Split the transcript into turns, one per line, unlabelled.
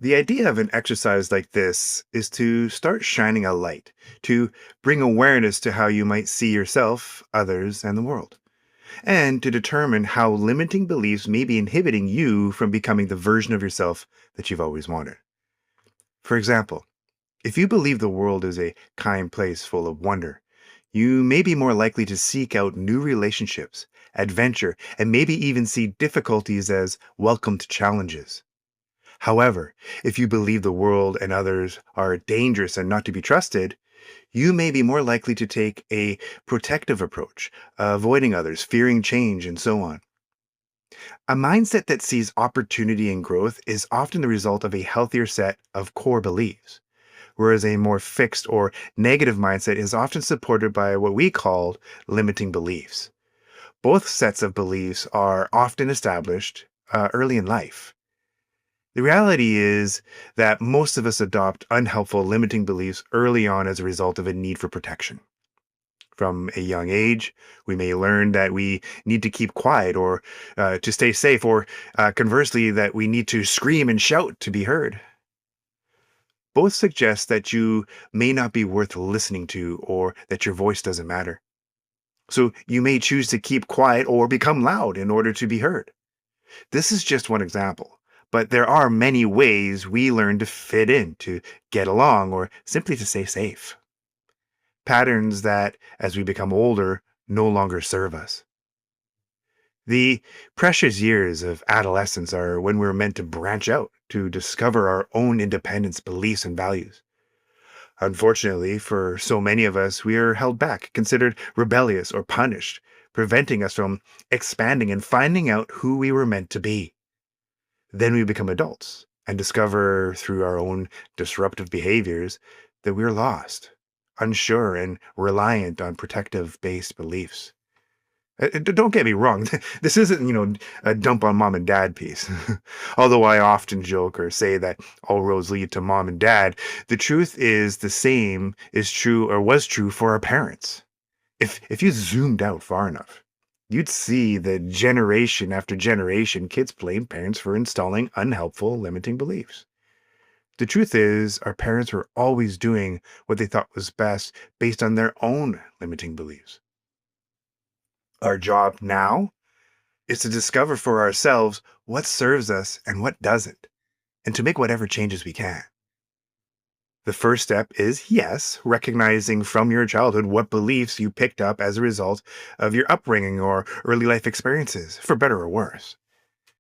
The idea of an exercise like this is to start shining a light, to bring awareness to how you might see yourself, others, and the world, and to determine how limiting beliefs may be inhibiting you from becoming the version of yourself that you've always wanted. For example, if you believe the world is a kind place full of wonder, you may be more likely to seek out new relationships, adventure, and maybe even see difficulties as welcomed challenges. However, if you believe the world and others are dangerous and not to be trusted, you may be more likely to take a protective approach, avoiding others, fearing change, and so on. A mindset that sees opportunity and growth is often the result of a healthier set of core beliefs, whereas a more fixed or negative mindset is often supported by what we call limiting beliefs. Both sets of beliefs are often established early in life. The reality is that most of us adopt unhelpful, limiting beliefs early on as a result of a need for protection. From a young age, we may learn that we need to keep quiet or to stay safe, or conversely, that we need to scream and shout to be heard. Both suggest that you may not be worth listening to or that your voice doesn't matter. So you may choose to keep quiet or become loud in order to be heard. This is just one example, but there are many ways we learn to fit in, to get along, or simply to stay safe. Patterns that, as we become older, no longer serve us. The precious years of adolescence are when we're meant to branch out, to discover our own independence, beliefs, and values. Unfortunately, for so many of us, we are held back, considered rebellious or punished, preventing us from expanding and finding out who we were meant to be. Then we become adults and discover through our own disruptive behaviors that we're lost, unsure, and reliant on protective based beliefs. Don't get me wrong. This isn't, a dump on mom and dad piece. Although I often joke or say that all roads lead to mom and dad, the truth is the same is true or was true for our parents. If you zoomed out far enough, you'd see that generation after generation, kids blame parents for installing unhelpful, limiting beliefs. The truth is, our parents were always doing what they thought was best based on their own limiting beliefs. Our job now is to discover for ourselves what serves us and what doesn't, and to make whatever changes we can. The first step is, yes, recognizing from your childhood what beliefs you picked up as a result of your upbringing or early life experiences, for better or worse.